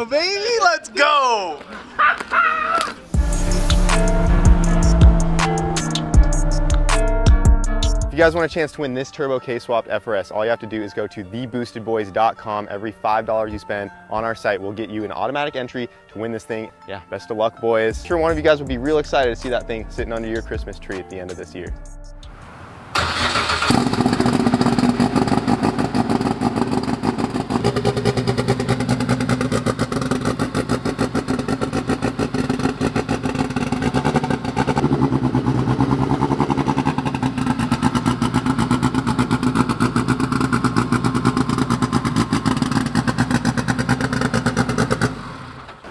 go, baby. Let's go. If you guys want a chance to win this turbo K-swapped FRS, all you have to do is go to theboostedboys.com. Every $5 you spend on our site will get you an automatic entry to win this thing. Yeah, best of luck, boys. I'm sure one of you guys will be real excited to see that thing sitting under your Christmas tree at the end of this year.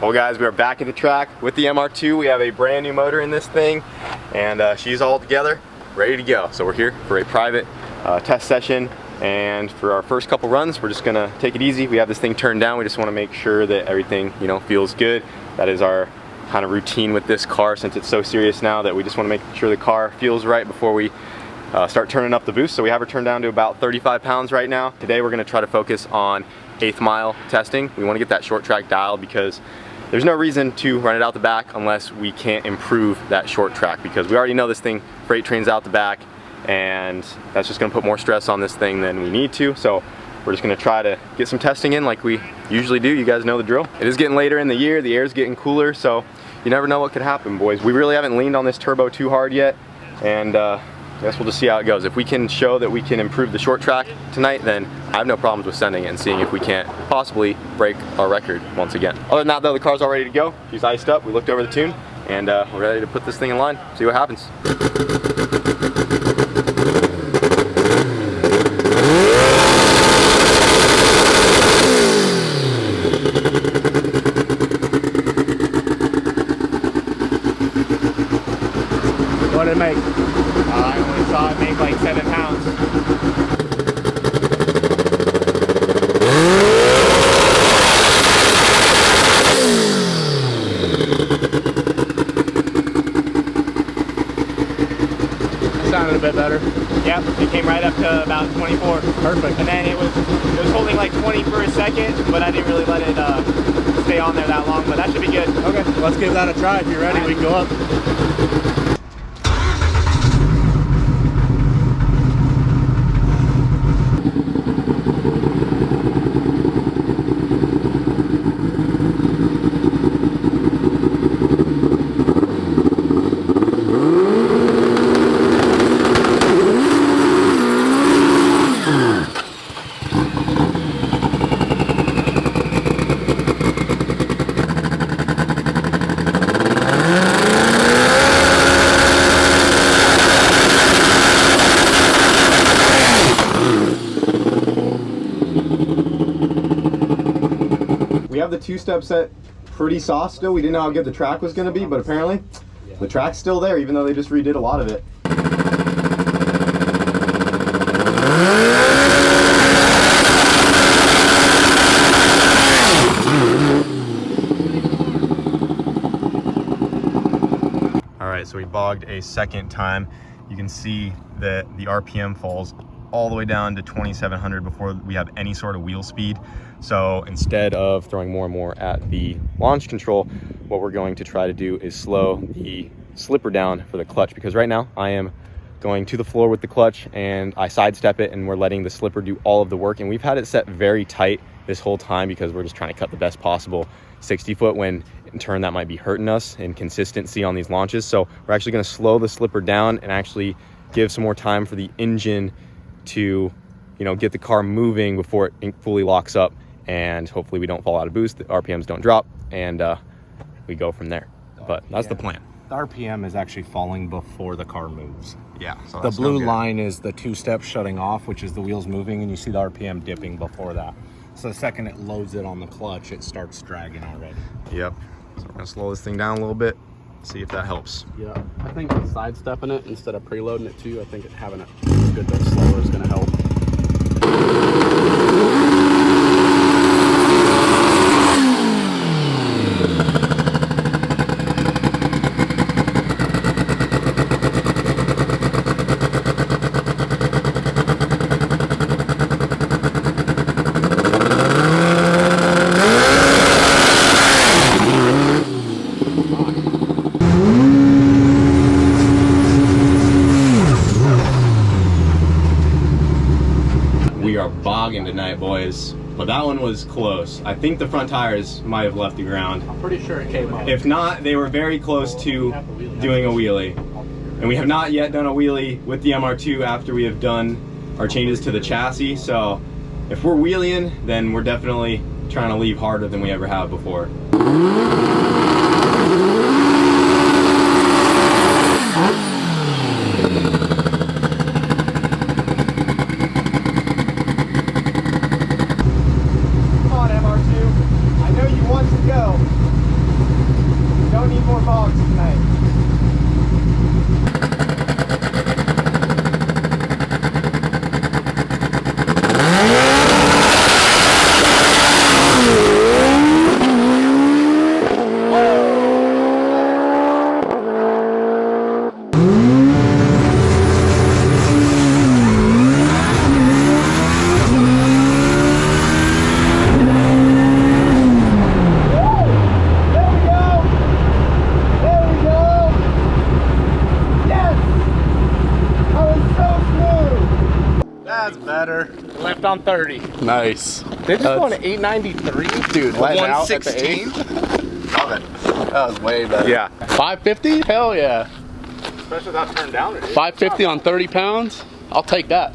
Well guys, we are back at the track with the MR2. We have a brand new motor in this thing and she's all together, ready to go. So we're here for a private test session, and for our first couple runs, we're just gonna take it easy. We have this thing turned down. We just wanna make sure that everything, you know, feels good. That is our kind of routine with this car, since it's so serious now that we just wanna make sure the car feels right before we start turning up the boost. So we have her turned down to about 35 pounds right now. Today we're gonna try to focus on 8th mile testing. We wanna get that short track dialed because there's no reason to run it out the back unless we can't improve that short track, because we already know this thing freight trains out the back, and that's just gonna put more stress on this thing than we need to. So we're just gonna try to get some testing in like we usually do. You guys know the drill. It is getting later in the year, the air's getting cooler, so you never know what could happen, boys. We really haven't leaned on this turbo too hard yet, and I guess we'll just see how it goes. If we can show that we can improve the short track tonight, then I have no problems with sending it and seeing if we can't possibly break our record once again. Other than that though, the car's all ready to go. She's iced up, we looked over the tune, and we're ready to put this thing in line, see what happens. What did it make? I only saw it make like 7 pounds. That sounded a bit better. Yep, it came right up to about 24. Perfect. And then it was holding like 20 for a second, but I didn't really let it stay on there that long, but that should be good. Okay, let's give that a try. If you're ready, we can go up. We have the two-step set pretty soft still. We didn't know how good the track was going to be, but apparently the track's still there, even though they just redid a lot of it. All right, so we bogged a second time. You can see that the RPM falls all the way down to 2,700 before we have any sort of wheel speed. So instead of throwing more and more at the launch control, what we're going to try to do is slow the slipper down for the clutch, because right now I am going to the floor with the clutch and I sidestep it and we're letting the slipper do all of the work. And we've had it set very tight this whole time because we're just trying to cut the best possible 60 foot, when in turn that might be hurting us in consistency on these launches. So we're actually going to slow the slipper down and actually give some more time for the engine to, you know, get the car moving before it fully locks up, and hopefully we don't fall out of boost, the RPMs don't drop, and we go from there. But that's the plan. The RPM is actually falling before the car moves. Yeah. So The blue line is the two-step shutting off, which is the wheels moving, and you see the RPM dipping before that. So the second it loads it on the clutch, it starts dragging already. Yep. So we're gonna slow this thing down a little bit, see if that helps. Yeah, I think sidestepping it instead of preloading it too, I think having it a good bit slower is going to help. was close. I think the front tires might have left the ground. I'm pretty sure it came up. If not, they were very close to doing a wheelie. And we have not yet done a wheelie with the MR2 after we have done our changes to the chassis. So if we're wheeling, then we're definitely trying to leave harder than we ever have before. That's better. Left on 30. Nice. They just won 893. Dude, letting out at the 116. 8. Love it. That was way better. Yeah. 550? Hell yeah. Especially without turning down. 550 on 30 pounds? I'll take that.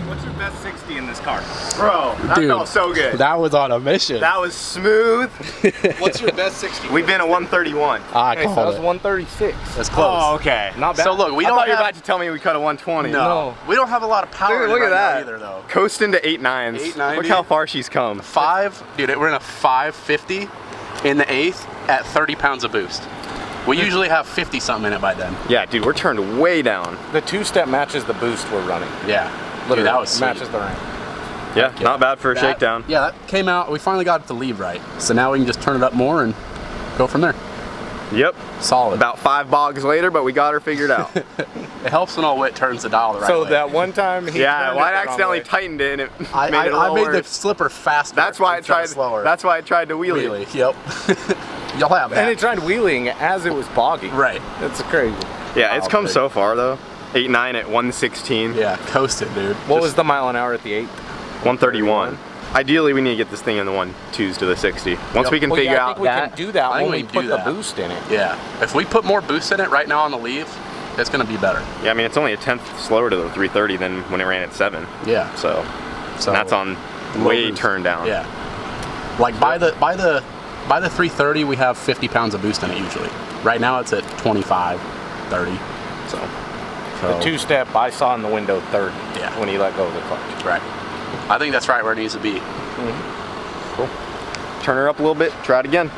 What's your best 60 in this car? Bro, that Dude, felt so good. That was on a mission. That was smooth. What's your best 60? We've been a 131. I Okay, so that called was it. 136. That's close. Oh, okay. Not bad. So look, we I don't thought you were have, about to tell me we cut a 120. no, we don't have a lot of power Dude, in it look at right now that. either though. Coasting to 8.9s. 890. Look how far she's come. Dude, we're in a 550 in the 8th at 30 pounds of boost. We usually have 50 something in it by then. Yeah, dude, we're turned way down. The two-step matches the boost we're running. Yeah. Dude, that was sweet. matches the rank. Yeah, not bad for a That- shakedown. Yeah, that came out. We finally got it to leave right. So now we can just turn it up more and go from there. Yep. Solid. About 5 bogs later, but we got her figured out. It helps when all wit turns the dial the right So way. that one time he Yeah, turned well, it I the wrong accidentally way. tightened it and it made it a I little made the worse. slipper faster. That's why I instead of tried. slower. That's why I tried to wheelie. Really, yep. Y'all have that. And it tried wheeling as it was boggy. Right. That's crazy. Yeah, it's Wow, come big. so far though. 8.9 at 116. Yeah, coasted, dude. What was the mile an hour at the 8th? 131. Ideally, we need to get this thing in the 1.2s to the 60. Once we can Well, figure yeah, I out think we that. can do that I think when we we can put do the that. boost in it. Yeah. If we put more boost in it right now on the leave, it's gonna be better. Yeah, I mean it's only a 10th slower to the 330 than when it ran at 7. Yeah. So So that's on low way boost. turned down. Yeah. Like by the 330, we have 50 pounds of boost in it usually. Right now it's at 25, 30. So The two-step I saw in the window 30 Yeah. when he let go of the clutch. right. I think that's right where it needs to be. Cool. Turn her up a little bit. Try it again.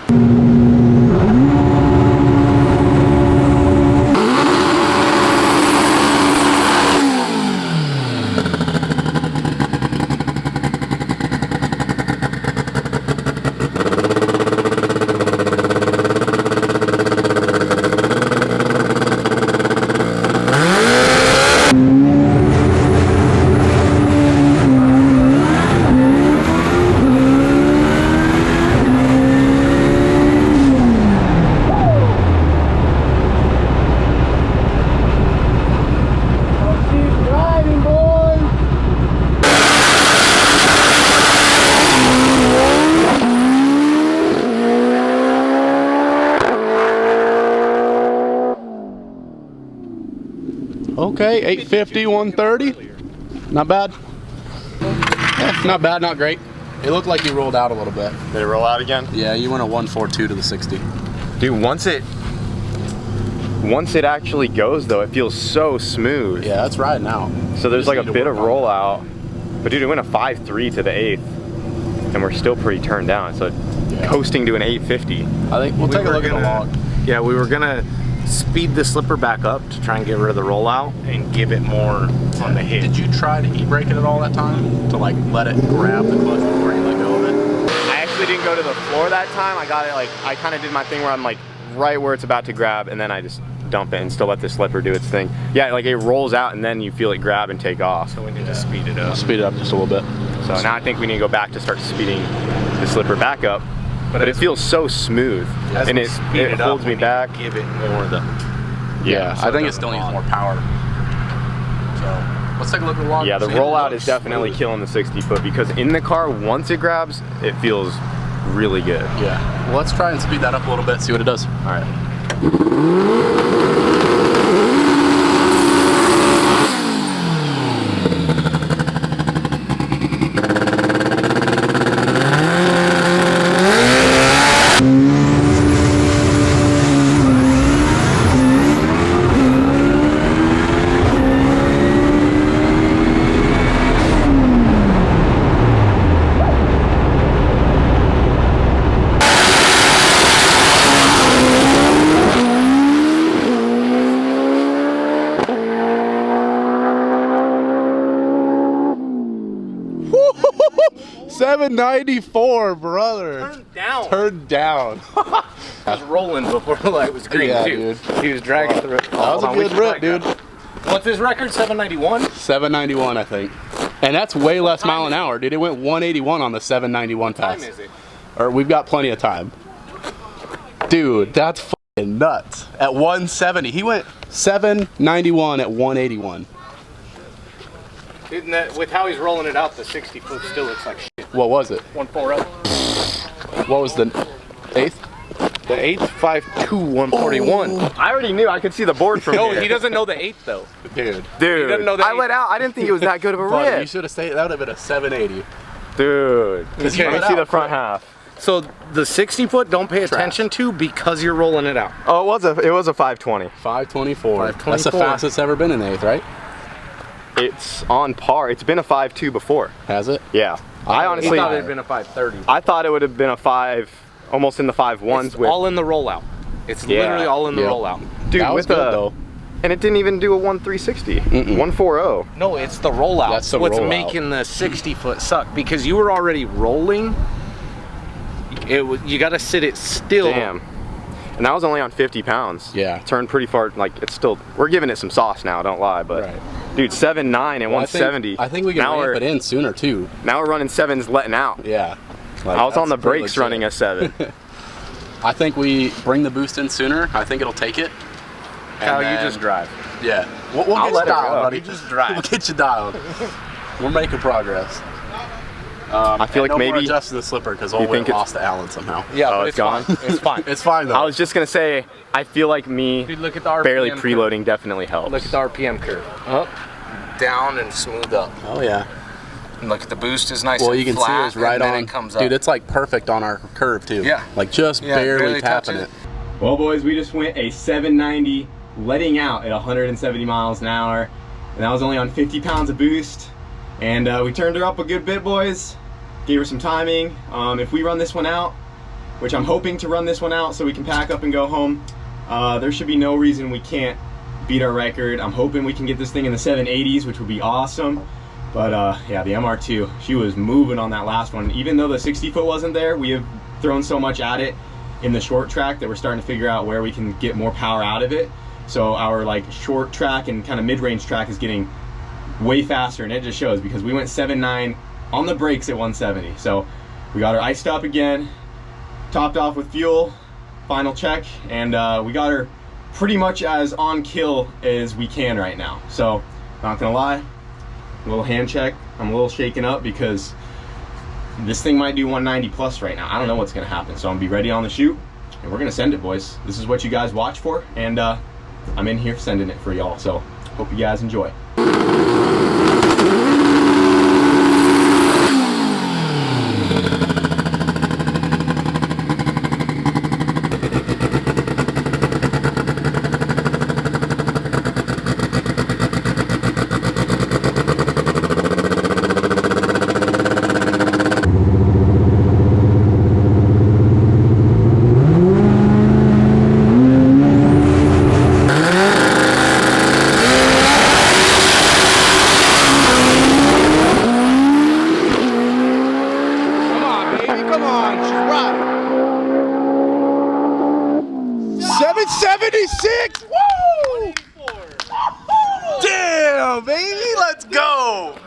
Okay, 850, 130. Not bad. Yeah, not bad, not great. It looked like you rolled out a little bit. Did it roll out again? Yeah, you went a 142 to the 60. Dude, once it actually goes though, it feels so smooth. Yeah, that's riding out. So there's Just like a need to bit of work on rollout. But dude, it went a 5.3 to the 8th. And we're still pretty turned down. So Yeah. coasting to an 850. I think we'll take a look at the log. Yeah, we were gonna speed the slipper back up to try and get rid of the rollout and give it more on the hit. Did you try to e-brake it at all that time? To like let it grab the clutch before you let go of it? I actually didn't go to the floor that time. I got it like, I kind of did my thing where I'm like right where it's about to grab and then I just dump it and still let the slipper do its thing. Yeah, like it rolls out and then you feel it grab and take off. So we need to speed it up. Speed it up just a little bit. So now I think we need to go back to start speeding the slipper back up. But it feels so smooth As and we it speed up, holds we me need back. to give it more of the Yeah, so I think it still needs more power. So let's take a look at the log. Yeah, the See, it rollout looks is definitely smooth. killing the 60 foot because in the car, once it grabs, it feels really good. Yeah. Well, let's try and speed that up a little bit, see what it does. All right. $794, brother. Turned down. Turned down. I was rolling before the light was green, Yeah, too. dude. He was dragging through it. That was a good rip, dude. What's his record? 791? 791, I think. And that's way less mile an hour, dude. It went 181 on the 791 What time pass. is it? Or we've got plenty of time. Dude, that's fucking nuts. At 170, he went 791 at 181. Isn't that, with how he's rolling it out, the 60 foot still looks like shit. What was it? 140. What was the 8th? The 8th, 5'2", 141. I already knew. I could see the board from No, here. he doesn't know the 8th though. Dude. Dude, doesn't know the I eight. let out. I didn't think it was that good of a Buddy, you rip. should have stayed. That would have been a 780. Dude, Okay. let me see the front half. So the 60 foot, don't pay attention to because you're rolling it out. Oh, it was a 520. 524. That's the 524. fastest it's ever been in the 8th, right? It's on par. It's been a 5.2 before. Has it? Yeah. I He honestly, thought it had been a 530. I thought it would have been a 5, almost in the 5.1s It's with. all in the rollout. It's Yeah. literally all in the Yep. rollout. Dude, that was with good a, though. and it didn't even do a 1.360. 1.40. No, it's the rollout. That's the what's rollout. making the 60 foot suck because you were already rolling. You got to sit it still. Damn. And that was only on 50 pounds. Yeah. Turned pretty far. Like it's still. We're giving it some sauce now. Don't lie. But Right. dude, 7.9 and Well, 170. I think we can now ramp it in sooner too. Now we're running 7s letting out. Yeah. Like, I was on the that's pretty brakes legit. running a 7. I think we bring the boost in sooner. I think it'll take it. How And you then- just drive. Yeah. We'll I'll get let you it dialed, go. buddy. You just drive. We'll get you dialed. We're making progress. I feel like no more maybe. adjusting the slipper because You old think Whit it's- lost to Allen somehow. Yeah, Oh, but it's it's fine. gone? It's fine. It's fine though. I was just gonna say. I feel like me Dude, look at the RPM barely curve. preloading definitely helps. Look at the RPM curve. Up, down, and smooth up. Oh yeah. And look at the boost is nice. Well, and you can see flat, it's right and then on. It comes up. Dude, it's like perfect on our curve too. Yeah. Like just Yeah, barely barely tapping touches it. Well, boys, we just went a 790 letting out at 170 miles an hour, and that was only on 50 pounds of boost. And we turned her up a good bit, boys. Gave her some timing. If we run this one out, which I'm hoping to run this one out so we can pack up and go home, there should be no reason we can't beat our record. I'm hoping we can get this thing in the 780s, which would be awesome. But yeah, the MR2, she was moving on that last one. Even though the 60 foot wasn't there, we have thrown so much at it in the short track that we're starting to figure out where we can get more power out of it. So our like short track and kind of mid-range track is getting way faster, and it just shows because we went 7.9 on the brakes at 170. So we got her iced up again, topped off with fuel, final check, and we got her pretty much as on kill as we can right now. So not gonna lie, a little hand check. I'm a little shaken up because this thing might do 190 plus right now. I don't know what's gonna happen. So I'm gonna be ready on the shoot, and we're gonna send it, boys. This is what you guys watch for, and I'm in here sending it for y'all. So hope you guys enjoy. Come on, baby. Come on. She's right. 776. Woo! Damn, baby. Let's go.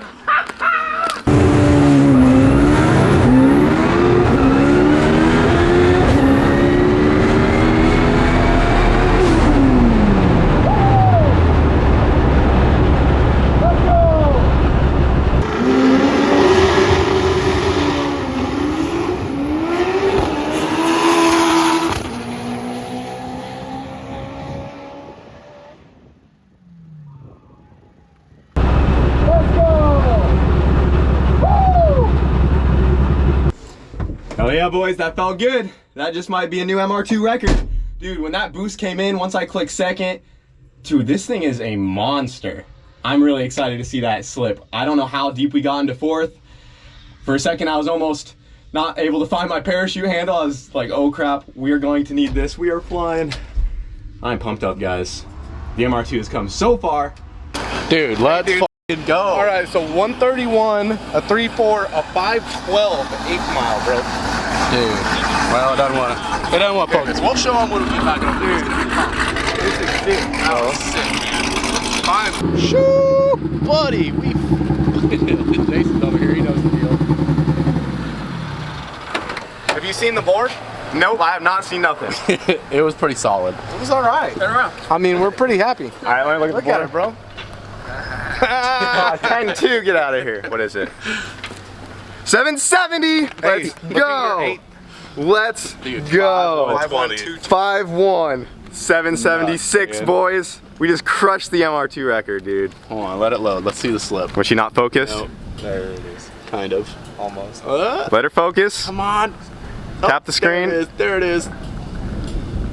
Oh yeah, boys, that felt good. That just might be a new MR2 record. Dude, when that boost came in, once I clicked second, dude, this thing is a monster. I'm really excited to see that slip. I don't know how deep we got into fourth. For a second, I was almost not able to find my parachute handle. I was like, oh crap, we are going to need this. We are flying. I'm pumped up, guys. The MR2 has come so far. Dude, let's fucking go. All right, so 131, a 3.4, a 5.12, 8-mile, bro. Dude, well, it doesn't want to focus. We'll show them when we get back up. Dude, This is sick. that was sick. Fine. Shoo, buddy. Jason's over here. He knows the deal. Have you seen the board? Nope, I have not seen nothing. It was pretty solid. It was all right. I mean, we're pretty happy. All right, let me look at the board. bro. 10-2, get out of here. What is it? 770. Let's go. Let's go. 5-1. 776, boys. We just crushed the MR2 record, dude. Hold on, let it load. Let's see the slip. Was she not focused? Nope. There it is. Kind of. Almost. Let her focus. Come on. Tap the screen. There it is.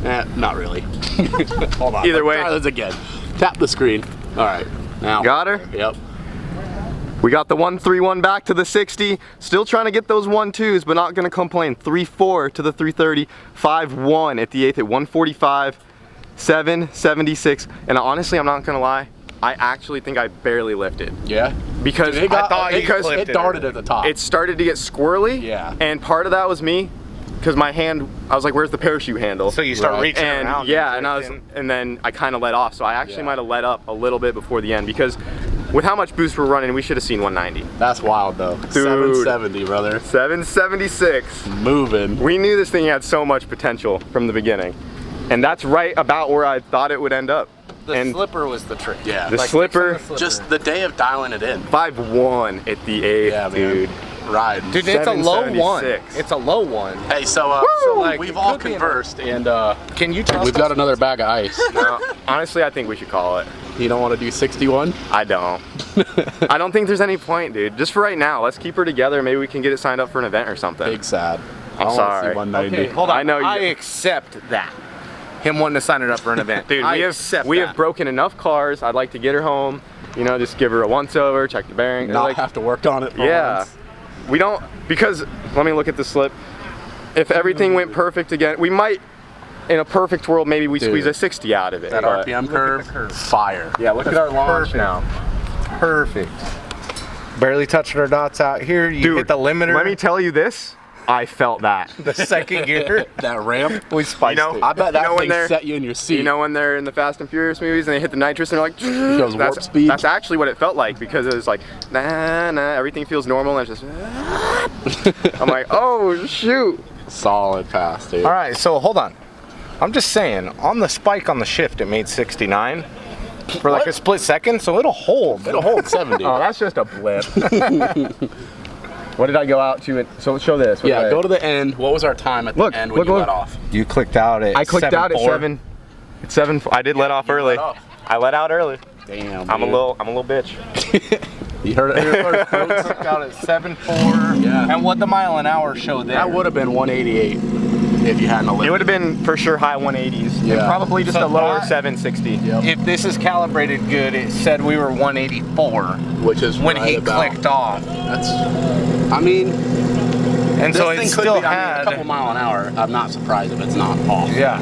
Not really. Hold on. Either way. Try this again. Tap the screen. All right. Now. Got her? Yep. We got the 131 back to the 60. Still trying to get those 1-2s, but not gonna complain. 3-4 to the 330. 5-1 at the 8th at 145. 776. And honestly, I'm not gonna lie, I actually think I barely lifted. Yeah. Because Dude, I thought it darted at the top. it started to get squirrely. Yeah. And part of that was me, because my hand, I was like, where's the parachute handle? So you start reaching and around. yeah, and then I kind of let off. So I actually might have let up a little bit before the end, because with how much boost we're running, we should have seen 190. That's wild though. 770, brother. 776. Moving. We knew this thing had so much potential from the beginning. And that's right about where I thought it would end up. The slipper was the trick. Yeah. The slipper, Just the day of dialing it in. 5-1 at the 8th, Yeah, man. dude. Riding. Dude, it's a low one. 776. It's a low one. Hey, so like, we've it all could be conversed, and Can you trust we've got another bag of ice. No, honestly, I think we should call it. You don't want to do 61? I don't. I don't think there's any point, dude. Just for right now, let's keep her together. Maybe we can get it signed up for an event or something. Big sad. I'm sorry. See 190. Okay, hold on. I know you- I accept that. Him wanting to sign it up for an event. Dude, we have broken enough cars. I'd like to get her home. You know, just give her a once over, check the bearing. Not like, have to work on it for yeah. once. We don't, because, let me look at the slip. If everything went perfect again, we might, in a perfect world, maybe we squeeze a 60 out of it. That but- RPM curve, fire. Yeah, look at our launch perfect. now. Perfect. Barely touching our dots out here. You Dude, hit the limiter. let me tell you this. I felt that. The second gear. That ramp. We spiced You know, it. I bet that You know when thing they're- set you in your seat. You know when they're in the Fast and Furious movies and they hit the nitrous and they're like, goes warp speed. That's actually what it felt like, because it was like, nah, everything feels normal, and it's just, I'm like, oh shoot. Solid pass, dude. All right, so hold on. I'm just saying, on the spike on the shift, it made 69 for like What? a split second, so it'll hold. It'll hold 70. Oh, that's just a blip. What did I go out to? So show this. What Yeah, did I- go to the end. What was our time at the end when look, you look. let off? You clicked out at I clicked out at 7.4. 7. At 7. I did let off early. let off. I let out early. Damn, I'm a dude. little bitch. You heard it here first, folks. Clicked out at 7.4. Yeah. And what the mile an hour show there? That would have been 188 if you hadn't It lived. would have been for sure high 180s. And Yeah. probably just So a lower that- 760. Yep. If this is calibrated good, it said we were 184 Which is when right he about. clicked off. That's. I mean, And this so thing it could still be, I mean, a couple had. mile an hour. I'm not surprised if it's not off. Yeah.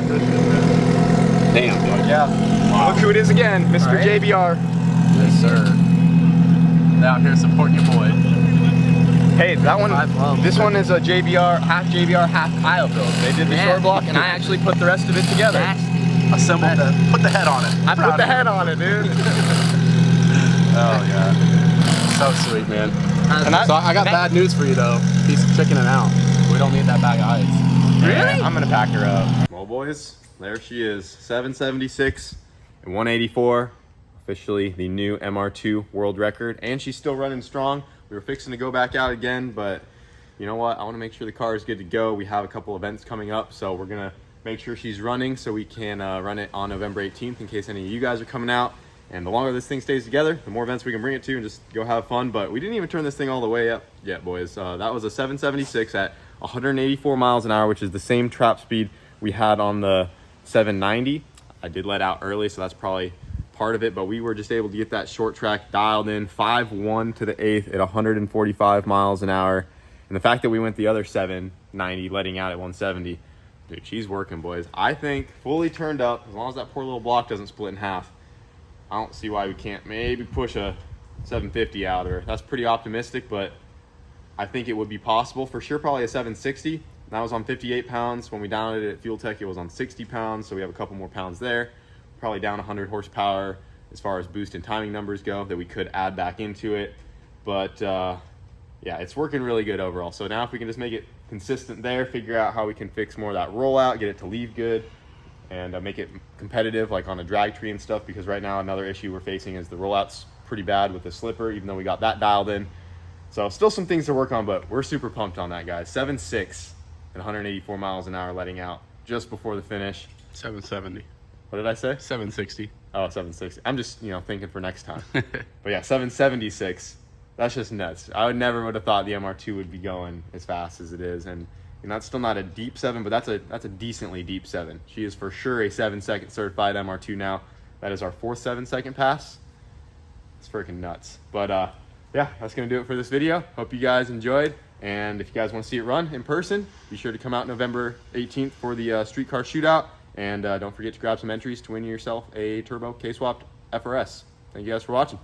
Damn, dude. Yeah. Look who it is again, Mr. Right. JBR. Yes, sir. Out here supporting your boy. Hey, that one, this one is a JBR, half Kyle build. They did the short block and I actually put the rest of it together. Assembled the, put the head on it. I put the head on it, dude. Oh, yeah. So sweet, man. And So I got bad news for you, though. He's chickening out. We don't need that bag of ice. Really? I'm gonna pack her up. Well, boys, there she is. 776 and 184. Officially the new MR2 world record. And she's still running strong. We were fixing to go back out again, but you know what? I want to make sure the car is good to go. We have a couple events coming up, so we're gonna make sure she's running so we can run it on November 18th in case any of you guys are coming out. And the longer this thing stays together, the more events we can bring it to and just go have fun. But we didn't even turn this thing all the way up yet, boys. That was a 776 at 184 miles an hour, which is the same trap speed we had on the 790. I did let out early, so that's probably part of it, but we were just able to get that short track dialed in 5-1 to the 8th at 145 miles an hour. And the fact that we went the other 790 letting out at 170, dude, she's working, boys. I think fully turned up, as long as that poor little block doesn't split in half, I don't see why we can't maybe push a 750 out of her. That's pretty optimistic, but I think it would be possible. For sure, probably a 760. That was on 58 pounds. When we downed it at Fuel Tech, it was on 60 pounds, so we have a couple more pounds there. Probably down 100 horsepower as far as boost and timing numbers go that we could add back into it. But yeah, it's working really good overall. So now if we can just make it consistent there, figure out how we can fix more of that rollout, get it to leave good, and make it competitive like on a drag tree and stuff, because right now another issue we're facing is the rollout's pretty bad with the slipper, even though we got that dialed in. So still some things to work on, but we're super pumped on that, guys. 7.6 and 184 miles an hour letting out just before the finish. 770. What did I say? 760. Oh, 760. I'm just, thinking for next time. But yeah, 776. That's just nuts. I would never have thought the MR2 would be going as fast as it is. And that's still not a deep 7, but that's a decently deep 7. She is for sure a 7-second certified MR2 now. That is our 4th 7-second pass. It's freaking nuts. But yeah, that's going to do it for this video. Hope you guys enjoyed. And if you guys want to see it run in person, be sure to come out November 18th for the streetcar shootout. And don't forget to grab some entries to win yourself a turbo K-swapped FRS. Thank you guys for watching.